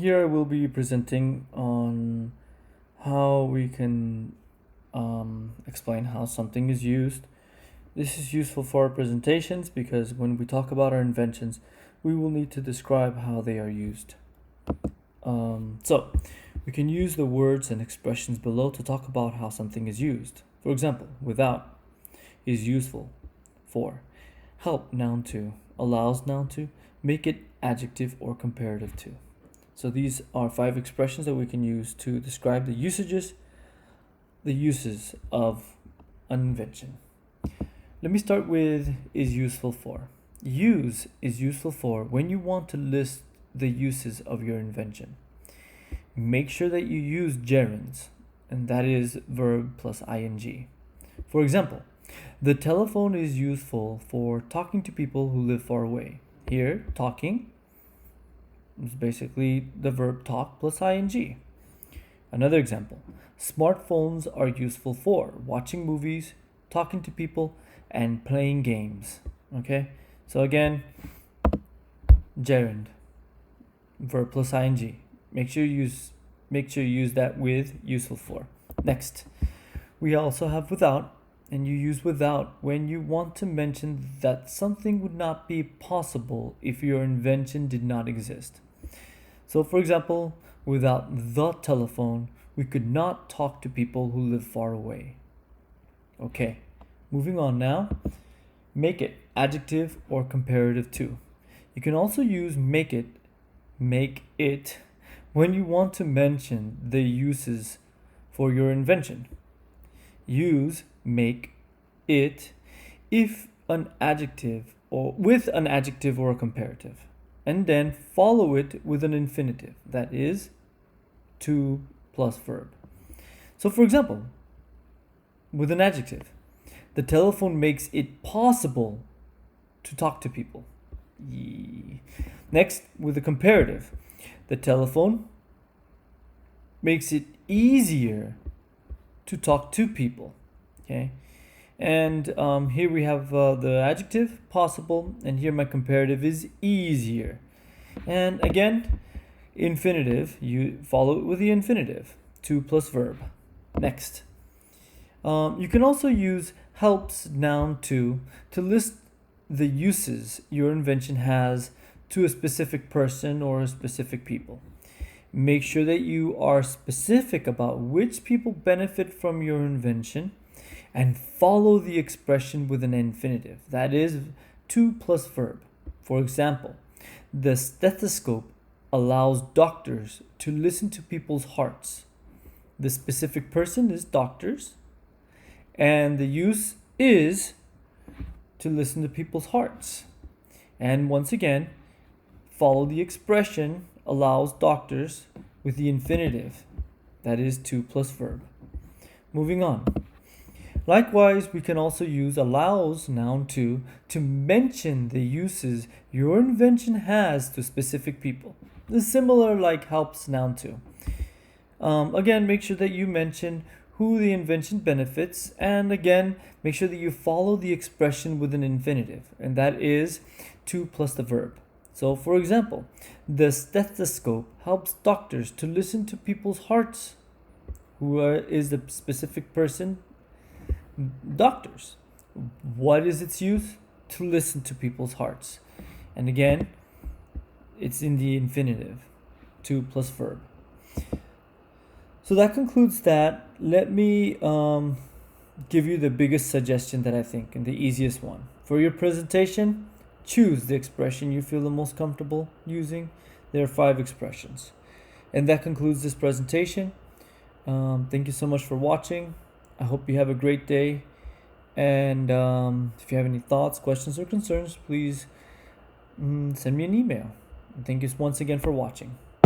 Here I will be presenting on how we can explain how something is used. This is useful for our presentations because when we talk about our inventions, we will need to describe how they are used. So we can use the words and expressions below to talk about how something is used. For example, without is useful for, help noun to, allows noun to, make it adjective or comparative to. So these are 5 expressions that we can use to describe the uses of an invention. Let me start with is useful for. Use is useful for when you want to list the uses of your invention. Make sure that you use gerunds, and that is verb plus ing. For example, the telephone is useful for talking to people who live far away. Here, talking is basically the verb talk plus ing. Another example, smartphones are useful for watching movies, talking to people, and playing games. Okay, so again, gerund, verb plus ing. Make sure you use that with useful for. Next, we also have without, and you use without when you want to mention that something would not be possible if your invention did not exist. So for example, without the telephone, we could not talk to people who live far away. Okay, moving on now. Make it adjective or comparative to. You can also use make it, when you want to mention the uses for your invention. Use make it if an adjective or with an adjective or a comparative, and then follow it with an infinitive, that is to plus verb. So for example, with an adjective, the telephone makes it possible to talk to people. Next, with a comparative, the telephone makes it easier to talk to people. Okay, and here we have the adjective possible, and here my comparative is easier. And again, infinitive, you follow it with the infinitive, to plus verb. Next, you can also use helps noun to list the uses your invention has to a specific person or a specific people. Make sure that you are specific about which people benefit from your invention, and follow the expression with an infinitive, that is to plus verb. For example, the stethoscope allows doctors to listen to people's hearts. The specific person is doctors, and the use is to listen to people's hearts. And once again, follow the expression allows doctors with the infinitive, that is to plus verb. Moving on. Likewise, we can also use allows noun to mention the uses your invention has to specific people. This is similar like helps noun to. Again, make sure that you mention who the invention benefits, and again, make sure that you follow the expression with an infinitive, and that is to plus the verb. So, for example, the stethoscope helps doctors to listen to people's hearts. Who is the specific person? Doctors. What is its use? To listen to people's hearts. And again, it's in the infinitive, to plus verb. So that concludes that. Let me give you the biggest suggestion that I think, and the easiest one. For your presentation, choose the expression you feel the most comfortable using. There are 5 expressions. And that concludes this presentation. Thank you so much for watching. I hope you have a great day. And if you have any thoughts, questions, or concerns, please send me an email. Thank you once again for watching.